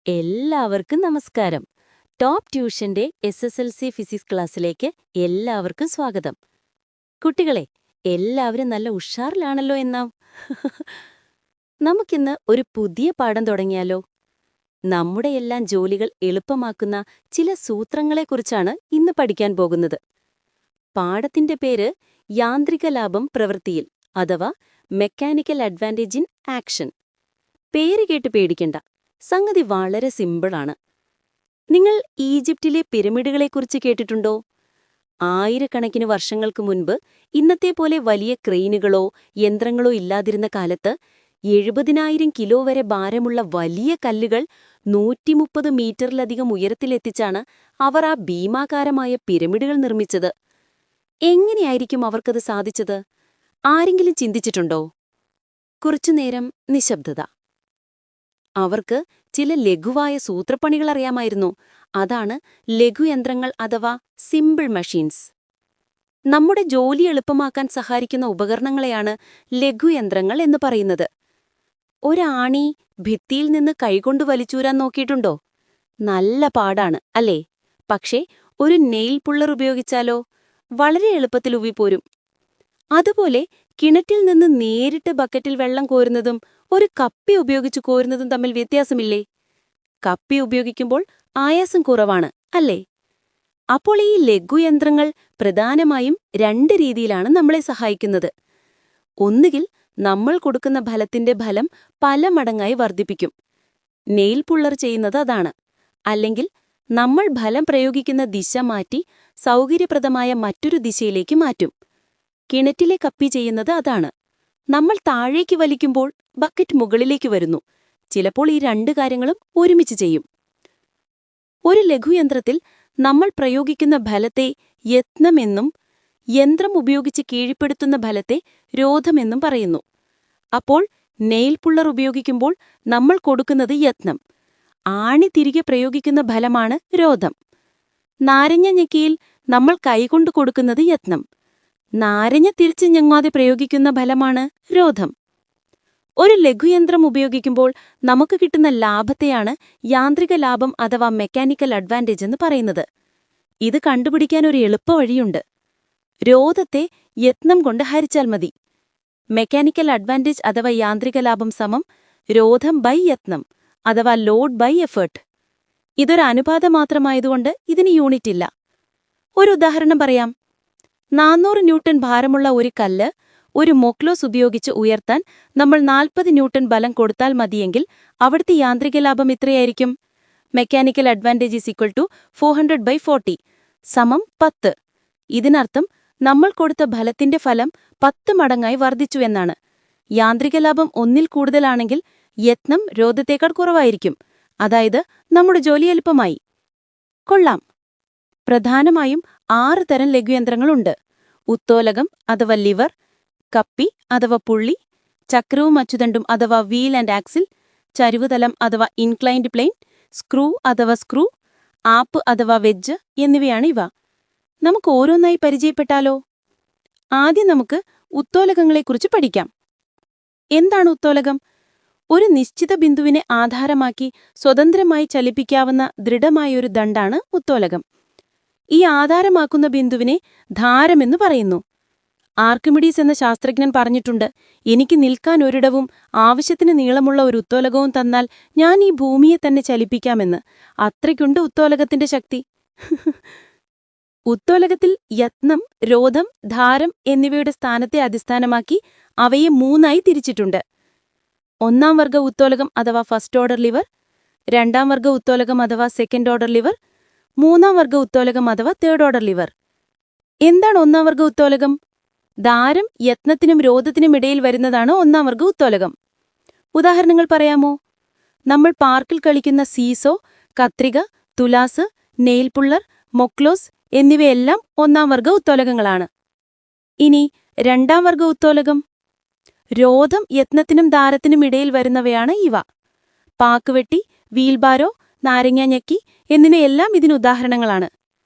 എല്ലാവർക്കും നമസ്കാരം. Top ട്യൂഷന്റെ SSLC physics ക്ലാസ്സിലേക്ക് എല്ലാവർക്കും സ്വാഗതം. കുട്ടികളെ, എല്ലാവരും നല്ല ഉഷാറിലാണല്ലോ എന്നാ? നമുക്കിന്ന് ഒരു പുതിയ പാഠം തുടങ്ങിയാലോ? നമ്മുടെ എല്ലാം ജോലികൾ എളുപ്പമാക്കുന്ന ചില സൂത്രങ്ങളെക്കുറിച്ചാണ് ഇന്ന് പഠിക്കാൻ പോകുന്നത്. പാഠത്തിന്റെ പേര് യാന്ത്രിക ലാഭം പ്രവൃത്തിയിൽ അഥവാ മെക്കാനിക്കൽ അഡ്വാൻറ്റേജ് ഇൻ ആക്ഷൻ. പേര് കേട്ട് പേടിക്കണ്ട, സംഗതി വളരെ സിമ്പിളാണ്. നിങ്ങൾ ഈജിപ്തിലെ പിരമിഡുകളെക്കുറിച്ച് കേട്ടിട്ടുണ്ടോ? ആയിരക്കണക്കിന് വർഷങ്ങൾക്ക് മുൻപ് ഇന്നത്തെ പോലെ വലിയ ക്രെയിനുകളോ യന്ത്രങ്ങളോ ഇല്ലാതിരുന്ന കാലത്ത് 70,000 കിലോ വരെ ഭാരമുള്ള വലിയ കല്ലുകൾ 130 മീറ്ററിലധികം ഉയരത്തിലെത്തിച്ചാണ് അവർ ആ ഭീമാകാരമായ പിരമിഡുകൾ നിർമ്മിച്ചത്. എങ്ങനെയായിരിക്കും അവർക്കത് സാധിച്ചത്? ആരെങ്കിലും ചിന്തിച്ചിട്ടുണ്ടോ? കുറച്ചുനേരം നിശബ്ദത. അവർക്ക് ചില ലഘുവായ സൂത്രപ്പണികൾ അറിയാമായിരുന്നു. അതാണ് ലഘുയന്ത്രങ്ങൾ അഥവാ സിമ്പിൾ മെഷീൻസ്. നമ്മുടെ ജോലി എളുപ്പമാക്കാൻ സഹായിക്കുന്ന ഉപകരണങ്ങളെയാണ് ലഘുയന്ത്രങ്ങൾ എന്ന് പറയുന്നത്. ഒരാണി ഭിത്തിയിൽ നിന്ന് കൈകൊണ്ട് വലിച്ചൂരാൻ നോക്കിയിട്ടുണ്ടോ? നല്ല പാടാണ് അല്ലേ? പക്ഷേ ഒരു നെയിൽ പുള്ളർ ഉപയോഗിച്ചാലോ വളരെ എളുപ്പത്തിൽ ഉവിപ്പോരും. അതുപോലെ കിണറ്റിൽ നിന്ന് നേരിട്ട് ബക്കറ്റിൽ വെള്ളം കോരുന്നതും ഒരു കപ്പി ഉപയോഗിച്ച് കോരുന്നതും തമ്മിൽ വ്യത്യാസമില്ലേ? കപ്പി ഉപയോഗിക്കുമ്പോൾ ആയാസം കുറവാണ് അല്ലേ? അപ്പോൾ ഈ ലഘുയന്ത്രങ്ങൾ പ്രധാനമായും 2 രീതിയിലാണ് നമ്മളെ സഹായിക്കുന്നത്. ഒന്നുകിൽ നമ്മൾ കൊടുക്കുന്ന ഫലത്തിന്റെ ഫലം പല മടങ്ങായി വർദ്ധിപ്പിക്കും. നെയിൽ പുള്ളർ ചെയ്യുന്നത് അതാണ്. അല്ലെങ്കിൽ നമ്മൾ ഫലം പ്രയോഗിക്കുന്ന ദിശ മാറ്റി സൗകര്യപ്രദമായ മറ്റൊരു ദിശയിലേക്ക് മാറ്റും. കിണറ്റിലെ കപ്പി ചെയ്യുന്നത് അതാണ്. നമ്മൾ താഴേക്ക് വലിക്കുമ്പോൾ ബക്കറ്റ് മുകളിലേക്ക് വരുന്നു. ചിലപ്പോൾ ഈ 2 കാര്യങ്ങളും ഒരുമിച്ച് ചെയ്യും. ഒരു ലഘുയന്ത്രത്തിൽ നമ്മൾ പ്രയോഗിക്കുന്ന ഫലത്തെ യത്നമെന്നും യന്ത്രം ഉപയോഗിച്ച് കീഴ്പ്പെടുത്തുന്ന ഫലത്തെ രോധമെന്നും പറയുന്നു. അപ്പോൾ നെയിൽ പുള്ളർ ഉപയോഗിക്കുമ്പോൾ നമ്മൾ കൊടുക്കുന്നത് യത്നം, ആണി തിരികെ പ്രയോഗിക്കുന്ന ഫലമാണ് രോധം. നാരങ്ങ ഞെക്കിയിൽ നമ്മൾ കൈകൊണ്ട് കൊടുക്കുന്നത് യത്നം, നാരങ്ങ തിരിച്ചു ഞെങ്ങാതെ പ്രയോഗിക്കുന്ന ഫലമാണ് രോധം. ഒരു ലഘുയന്ത്രം ഉപയോഗിക്കുമ്പോൾ നമുക്ക് കിട്ടുന്ന ലാഭത്തെയാണ് യാന്ത്രിക ലാഭം അഥവാ മെക്കാനിക്കൽ അഡ്വാൻറ്റേജ് എന്ന് പറയുന്നത്. ഇത് കണ്ടുപിടിക്കാൻ ഒരു എളുപ്പവഴിയുണ്ട്. രോധത്തെ യത്നം കൊണ്ട് ഹരിച്ചാൽ മതി. മെക്കാനിക്കൽ അഡ്വാൻറ്റേജ് അഥവാ യാന്ത്രിക ലാഭം സമം രോധം ബൈ യത്നം അഥവാ ലോഡ് ബൈ എഫേർട്ട്. ഇതൊരു അനുപാതം മാത്രമായതുകൊണ്ട് ഇതിന് യൂണിറ്റില്ല. ഒരു ഉദാഹരണം പറയാം. 400 ന്യൂട്ടൺ ഭാരമുള്ള ഒരു കല്ല് ഒരു മൊക്ലോസ് ഉപയോഗിച്ച് ഉയർത്താൻ നമ്മൾ 40 ന്യൂട്ടൺ ബലം കൊടുത്താൽ മതിയെങ്കിൽ അവിടുത്തെ യാന്ത്രിക ലാഭം എത്രയായിരിക്കും? Mechanical advantage is equal to 400/40 സമം 10. ഇതിനർത്ഥം നമ്മൾ കൊടുത്ത ഫലത്തിന്റെ ഫലം 10 മടങ്ങായി വർദ്ധിച്ചു എന്നാണ്. യാന്ത്രിക ലാഭം 1-ൽ കൂടുതലാണെങ്കിൽ യത്നം രോധത്തേക്കാൾ കുറവായിരിക്കും. അതായത് നമ്മുടെ ജോലി എളുപ്പമായി. കൊള്ളാം. പ്രധാനമായും 6 തരം ലഘുയന്ത്രങ്ങളുണ്ട്. ഉത്തോലകം അഥവാ ലിവർ, കപ്പി അഥവാ പുള്ളി, ചക്രവും അച്ചുതണ്ടും അഥവാ വീൽ ആൻഡ് ആക്സിൽ, ചരിവുതലം അഥവാ ഇൻക്ലൈൻഡ് പ്ലെയിൻ, സ്ക്രൂ അഥവാ സ്ക്രൂ, ആപ്പ് അഥവാ വെഡ്ജ് എന്നിവയാണ് ഇവ. നമുക്ക് ഓരോന്നായി പരിചയപ്പെട്ടാലോ? ആദ്യം നമുക്ക് ഉത്തോലകങ്ങളെക്കുറിച്ച് പഠിക്കാം. എന്താണ് ഉത്തോലകം? ഒരു നിശ്ചിത ബിന്ദുവിനെ ആധാരമാക്കി സ്വതന്ത്രമായി ചലിപ്പിക്കാവുന്ന ദൃഢമായൊരു ദണ്ഡാണ് ഉത്തോലകം. ഈ ആധാരമാക്കുന്ന ബിന്ദുവിനെ ധാരമെന്ന് പറയുന്നു. ആർക്കിമിഡീസ് എന്ന ശാസ്ത്രജ്ഞൻ പറഞ്ഞിട്ടുണ്ട്, എനിക്ക് നിൽക്കാൻ ഒരിടവും ആവശ്യത്തിന് നീളമുള്ള ഒരു ഉത്തോലകവും തന്നാൽ ഞാൻ ഈ ഭൂമിയെ തന്നെ ചലിപ്പിക്കാമെന്ന്. അത്രയ്ക്കുണ്ട് ഉത്തോലകത്തിന്റെ ശക്തി. ഉത്തോലകത്തിൽ യത്നം, രോധം, ധാരം എന്നിവയുടെ സ്ഥാനത്തെ അടിസ്ഥാനമാക്കി അവയെ 3ആയി തിരിച്ചിട്ടുണ്ട്. 1-ാം വർഗ ഉത്തോലകം അഥവാ ഫസ്റ്റ് ഓർഡർ ലിവർ, 2-ാം വർഗ ഉത്തോലകം അഥവാ സെക്കൻഡ് ഓർഡർ ലിവർ, 3-ാം വർഗ ഉത്തോലകം അഥവാ തേർഡ് ഓർഡർ ലിവർ. എന്താണ് 1-ാം വർഗ ഉത്തോലകം? ധാരം, യത്നത്തിനും രോധത്തിനും ഇടയിൽ വരുന്നതാണ് 1-ാം വർഗ ഉത്തോലകം. ഉദാഹരണങ്ങൾ പറയാമോ? നമ്മൾ പാർക്കിൽ കളിക്കുന്ന സീസോ, കത്രിക, തുലാസ്, നെയിൽ പുള്ളർ, മൊക്ലോസ് എന്നിവയെല്ലാം 1-ാം വർഗ ഉത്തോലകങ്ങളാണ്. ഇനി 2-ാം വർഗ ഉത്തോലകം. രോധം, യത്നത്തിനും ധാരത്തിനും ഇടയിൽ വരുന്നവയാണ് ഇവ. പാക്കുവെട്ടി, വീൽബാരോ, നാരങ്ങ ഞെക്കി എന്നിവയെല്ലാം ഇതിനുദാഹരണങ്ങളാണ്.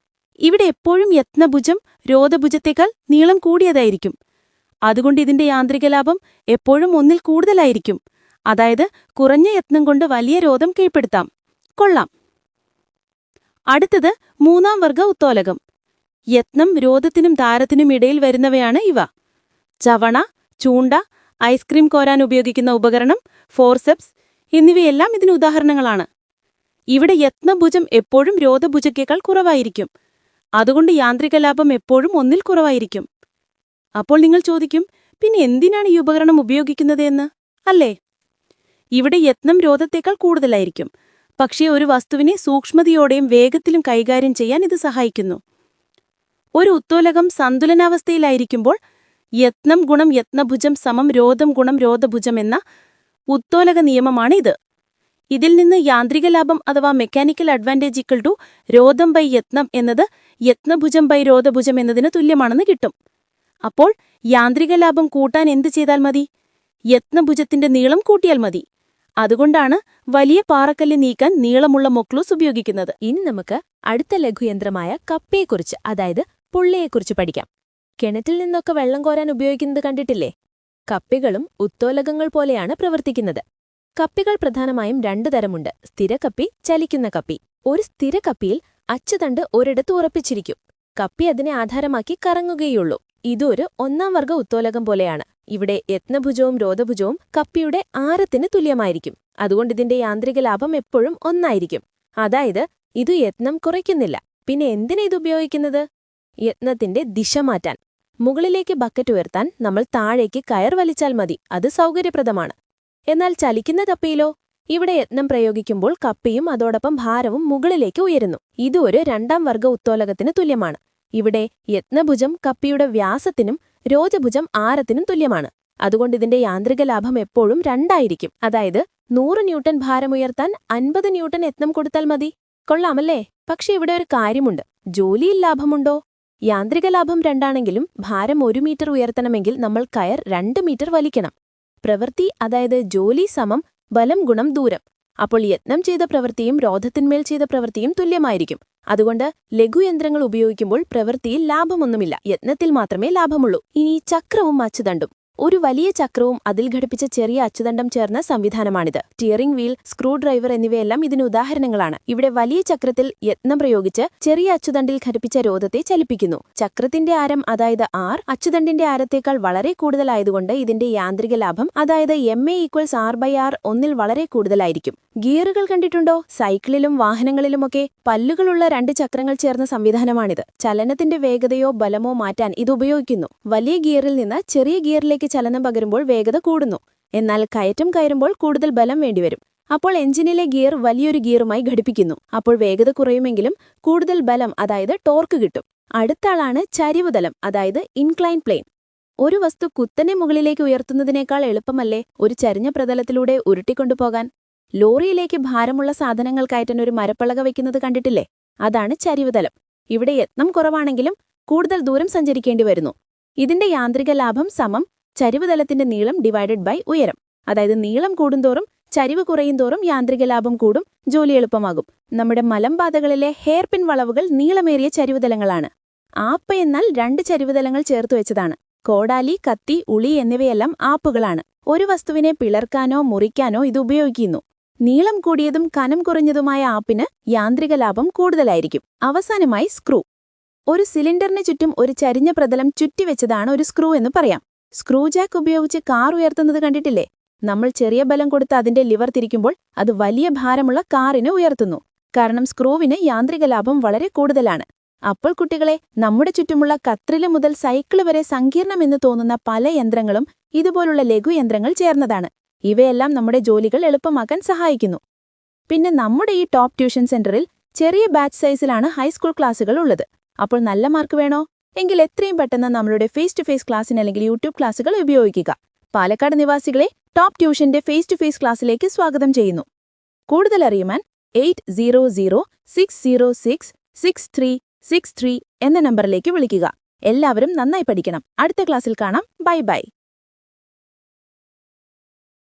ഇവിടെ എപ്പോഴും യത്നഭുജം രോധഭുജത്തേക്കാൾ നീളം കൂടിയതായിരിക്കും. അതുകൊണ്ട് ഇതിന്റെ യാന്ത്രിക ലാഭം എപ്പോഴും 1-ൽ കൂടുതലായിരിക്കും. അതായത് കുറഞ്ഞ യത്നം കൊണ്ട് വലിയ രോധം കീഴ്പ്പെടുത്താം. കൊള്ളാം. അടുത്തത് 3-ാം വർഗ ഉത്തോലകം. യത്നം, രോധത്തിനും ദാരത്തിനും ഇടയിൽ വരുന്നവയാണ് ഇവ. ചവണ, ചൂണ്ട, ഐസ്ക്രീം കോരാൻ ഉപയോഗിക്കുന്ന ഉപകരണം, ഫോർസെപ്സ് എന്നിവയെല്ലാം ഇതിന് ഉദാഹരണങ്ങളാണ്. ഇവിടെ യത്നഭുജം എപ്പോഴും രോധഭുജക്കേക്കാൾ കുറവായിരിക്കും. അതുകൊണ്ട് യാന്ത്രിക ലാഭം എപ്പോഴും 1-ൽ കുറവായിരിക്കും. അപ്പോൾ നിങ്ങൾ ചോദിക്കും, പിന്നെ എന്തിനാണ് ഈ ഉപകരണം ഉപയോഗിക്കുന്നത് എന്ന്, അല്ലേ? ഇവിടെ യത്നം രോധത്തേക്കാൾ കൂടുതലായിരിക്കും. പക്ഷേ ഒരു വസ്തുവിനെ സൂക്ഷ്മതയോടെയും വേഗത്തിലും കൈകാര്യം ചെയ്യാൻ ഇത് സഹായിക്കുന്നു. ഒരു ഉത്തോലകം സന്തുലനാവസ്ഥയിലായിരിക്കുമ്പോൾ യത്നം ഗുണം യത്നഭുജം സമം രോധം ഗുണം രോധഭുജം എന്ന ഉത്തോലക നിയമമാണ് ഇത്. ഇതിൽ നിന്ന് യാന്ത്രിക ലാഭം അഥവാ മെക്കാനിക്കൽ അഡ്വാൻറ്റേജ് ഈക്വൽ ടു രോധം ബൈ യത്നം എന്നത് യത്നഭുജം ബൈ രോധഭുജം എന്നതിന് തുല്യമാണെന്ന് കിട്ടും. അപ്പോൾ യാന്ത്രിക ലാഭം കൂട്ടാൻ എന്ത് ചെയ്താൽ മതി? യത്നഭുജത്തിന്റെ നീളം കൂട്ടിയാൽ മതി. അതുകൊണ്ടാണ് വലിയ പാറക്കല്ല് നീക്കാൻ നീളമുള്ള മൊക്ലൂസ് ഉപയോഗിക്കുന്നത്. ഇനി നമുക്ക് അടുത്ത ലഘുയന്ത്രമായ കപ്പയെക്കുറിച്ച്, അതായത് പുള്ളിയെക്കുറിച്ച് പഠിക്കാം. കിണറ്റിൽ നിന്നൊക്കെ വെള്ളം കോരാൻ ഉപയോഗിക്കുന്നത് കണ്ടിട്ടില്ലേ? കപ്പികളും ഉത്തോലകങ്ങൾ പോലെയാണ് പ്രവർത്തിക്കുന്നത്. കപ്പികൾ പ്രധാനമായും 2 തരമുണ്ട്: സ്ഥിരക്കപ്പി, ചലിക്കുന്ന കപ്പി. ഒരു സ്ഥിരക്കപ്പിയിൽ അച്ചുതണ്ട് ഒരിടത്ത് ഉറപ്പിച്ചിരിക്കും. കപ്പി അതിനെ ആധാരമാക്കി കറങ്ങുകയുള്ളൂ. ഇതൊരു 1-ാം വർഗ ഉത്തോലകം പോലെയാണ്. ഇവിടെ യത്നഭുജവും രോധഭുജവും കപ്പിയുടെ ആരത്തിന് തുല്യമായിരിക്കും. അതുകൊണ്ടിതിന്റെ യാന്ത്രിക ലാഭം എപ്പോഴും 1 അതായത് ഇത് യത്നം കുറയ്ക്കുന്നില്ല. പിന്നെ എന്തിനാ ഇത് ഉപയോഗിക്കുന്നത്? യത്നത്തിന്റെ ദിശ മാറ്റാൻ. മുകളിലേക്ക് ബക്കറ്റ് ഉയർത്താൻ നമ്മൾ താഴേക്ക് കയർ വലിച്ചാൽ മതി. അത് സൗകര്യപ്രദമാണ്. എന്നാൽ ചലിക്കുന്ന കപ്പിയിലോ? ഇവിടെ യത്നം പ്രയോഗിക്കുമ്പോൾ കപ്പിയും അതോടൊപ്പം ഭാരവും മുകളിലേക്ക് ഉയരുന്നു. ഇത് ഒരു 2-ാം വർഗ ഉത്തോലകത്തിന് തുല്യമാണ്. ഇവിടെ യത്നഭുജം കപ്പിയുടെ വ്യാസത്തിനും രോധഭുജം ആരത്തിനും തുല്യമാണ്. അതുകൊണ്ടിതിന്റെ യാന്ത്രിക ലാഭം എപ്പോഴും 2 അതായത് 100 ന്യൂട്ടൺ ഭാരമുയർത്താൻ 50 ന്യൂട്ടൺ യത്നം കൊടുത്താൽ മതി. കൊള്ളാമല്ലേ? പക്ഷെ ഇവിടെ ഒരു കാര്യമുണ്ട്. ജോലിയിൽ ലാഭമുണ്ടോ? യാന്ത്രിക ലാഭം 2 ഭാരം 1 മീറ്റർ ഉയർത്തണമെങ്കിൽ നമ്മൾ കയർ 2 മീറ്റർ വലിക്കണം. പ്രവൃത്തി, അതായത് ജോലി സമം ബലം ഗുണം ദൂരം. അപ്പോൾ യത്നം ചെയ്ത പ്രവൃത്തിയും രോധത്തിന്മേൽ ചെയ്ത പ്രവൃത്തിയും തുല്യമായിരിക്കും. അതുകൊണ്ട് ലഘുയന്ത്രങ്ങൾ ഉപയോഗിക്കുമ്പോൾ പ്രവൃത്തിയിൽ ലാഭമൊന്നുമില്ല, യത്നത്തിൽ മാത്രമേ ലാഭമുള്ളൂ. ഇനി ചക്രവും അച്ചുതണ്ടും. ഒരു വലിയ ചക്രവും അതിൽ ഘടിപ്പിച്ച ചെറിയ അച്ചുതണ്ടം ചേർന്ന സംവിധാനമാണിത്. സ്റ്റിയറിംഗ് വീൽ, സ്ക്രൂ ഡ്രൈവർ എന്നിവയെല്ലാം ഇതിന് ഉദാഹരണങ്ങളാണ്. ഇവിടെ വലിയ ചക്രത്തിൽ യത്നം പ്രയോഗിച്ച് ചെറിയ അച്ചുതണ്ടിൽ ഘടിപ്പിച്ച രോധത്തെ ചലിപ്പിക്കുന്നു. ചക്രത്തിന്റെ ആരം, അതായത് R, അച്ചുതണ്ടിന്റെ ആരത്തേക്കാൾ വളരെ കൂടുതലായതുകൊണ്ട് ഇതിന്റെ യാന്ത്രിക ലാഭം, അതായത് MA=R/R 1-ൽ വളരെ കൂടുതലായിരിക്കും. ഗിയറുകൾ കണ്ടിട്ടുണ്ടോ? സൈക്കിളിലും വാഹനങ്ങളിലുമൊക്കെ പല്ലുകളുള്ള 2 ചക്രങ്ങൾ ചേർന്ന സംവിധാനമാണിത്. ചലനത്തിന്റെ വേഗതയോ ബലമോ മാറ്റാൻ ഇത് ഉപയോഗിക്കുന്നു. വലിയ ഗിയറിൽ നിന്ന് ചെറിയ ഗിയറിലേക്ക് ചലനം പകരുമ്പോൾ വേഗത കൂടുന്നു. എന്നാൽ കയറ്റം കയറുമ്പോൾ കൂടുതൽ ബലം വേണ്ടിവരും. അപ്പോൾ എഞ്ചിനിലെ ഗിയർ വലിയൊരു ഗിയറുമായി ഘടിപ്പിക്കുന്നു. അപ്പോൾ വേഗത കുറയുമെങ്കിലും കൂടുതൽ ബലം, അതായത് ടോർക്ക് കിട്ടും. അടുത്താളാണ് ചരിവുതലം, അതായത് ഇൻക്ലൈൻ പ്ലെയിൻ. ഒരു വസ്തു കുത്തനെ മുകളിലേക്ക് ഉയർത്തുന്നതിനേക്കാൾ എളുപ്പമല്ലേ ഒരു ചരിഞ്ഞ പ്രതലത്തിലൂടെ ഉരുട്ടിക്കൊണ്ടുപോകാൻ? ലോറിയിലേക്ക് ഭാരമുള്ള സാധനങ്ങൾ കയറ്റാൻ ഒരു മരപ്പലക വയ്ക്കുന്നത് കണ്ടിട്ടില്ലേ? അതാണ് ചരിവുതലം. ഇവിടെ യത്നം കുറവാണെങ്കിലും കൂടുതൽ ദൂരം സഞ്ചരിക്കേണ്ടി വരുന്നു. ഇതിന്റെ യാന്ത്രിക ലാഭം സമം ചരിവുതലത്തിന്റെ നീളം ഡിവൈഡഡ് ബൈ ഉയരം. അതായത് നീളം കൂടുന്തോറും ചരിവ് കുറയുന്തോറും യാന്ത്രിക ലാഭം കൂടും, ജോലി എളുപ്പമാകും. നമ്മുടെ മലമ്പാതകളിലെ ഹെയർപിൻ വളവുകൾ നീളമേറിയ ചരിവുതലങ്ങളാണ്. ആപ്പ് എന്നാൽ 2 ചരിവുതലങ്ങൾ ചേർത്തുവെച്ചതാണ്. കോടാലി, കത്തി, ഉളി എന്നിവയെല്ലാം ആപ്പുകളാണ്. ഒരു വസ്തുവിനെ പിളർക്കാനോ മുറിക്കാനോ ഇത് ഉപയോഗിക്കുന്നു. നീളം കൂടിയതും കനം കുറഞ്ഞതുമായ ആപ്പിന് യാന്ത്രിക ലാഭം കൂടുതലായിരിക്കും. അവസാനമായി സ്ക്രൂ. ഒരു സിലിണ്ടറിന് ചുറ്റും ഒരു ചരിഞ്ഞ പ്രതലം ചുറ്റിവെച്ചതാണ് ഒരു സ്ക്രൂ എന്ന് പറയാം. സ്ക്രൂ ജാക്ക് ഉപയോഗിച്ച് കാർ ഉയർത്തുന്നത് കണ്ടിട്ടില്ലേ? നമ്മൾ ചെറിയ ബലം കൊടുത്ത് അതിന്റെ ലിവർ തിരിക്കുമ്പോൾ അത് വലിയ ഭാരമുള്ള കാറിനെ ഉയർത്തുന്നു. കാരണം സ്ക്രൂവിന് യാന്ത്രിക ലാഭം വളരെ കൂടുതലാണ്. അപ്പോൾ കുട്ടികളെ, നമ്മുടെ ചുറ്റുമുള്ള കത്രില് മുതൽ സൈക്കിള് വരെ സങ്കീർണമെന്ന് തോന്നുന്ന പല യന്ത്രങ്ങളും ഇതുപോലുള്ള ലഘുയന്ത്രങ്ങൾ ചേർന്നതാണ്. ഇവയെല്ലാം നമ്മുടെ ജോലികൾ എളുപ്പമാക്കാൻ സഹായിക്കുന്നു. പിന്നെ നമ്മുടെ ഈ ടോപ്പ് ട്യൂഷൻ സെന്ററിൽ ചെറിയ ബാച്ച് സൈസിലാണ് ഹൈസ്കൂൾ ക്ലാസുകൾ ഉള്ളത്. അപ്പോൾ നല്ല മാർക്ക് വേണോ? എങ്കിൽ എത്രയും പെട്ടെന്ന് നമ്മളുടെ ഫേസ് ടു ഫേസ് ക്ലാസ്സിന് അല്ലെങ്കിൽ യൂട്യൂബ് ക്ലാസുകൾ ഉപയോഗിക്കുക. പാലക്കാട് നിവാസികളെ ടോപ്പ് ട്യൂഷന്റെ ഫേസ് ടു ഫേസ് ക്ലാസ്സിലേക്ക് സ്വാഗതം ചെയ്യുന്നു. കൂടുതൽ അറിയുവാൻ 8006066363 എന്ന നമ്പറിലേക്ക് വിളിക്കുക. എല്ലാവരും നന്നായി പഠിക്കണം. അടുത്ത ക്ലാസ്സിൽ കാണാം. Bye bye.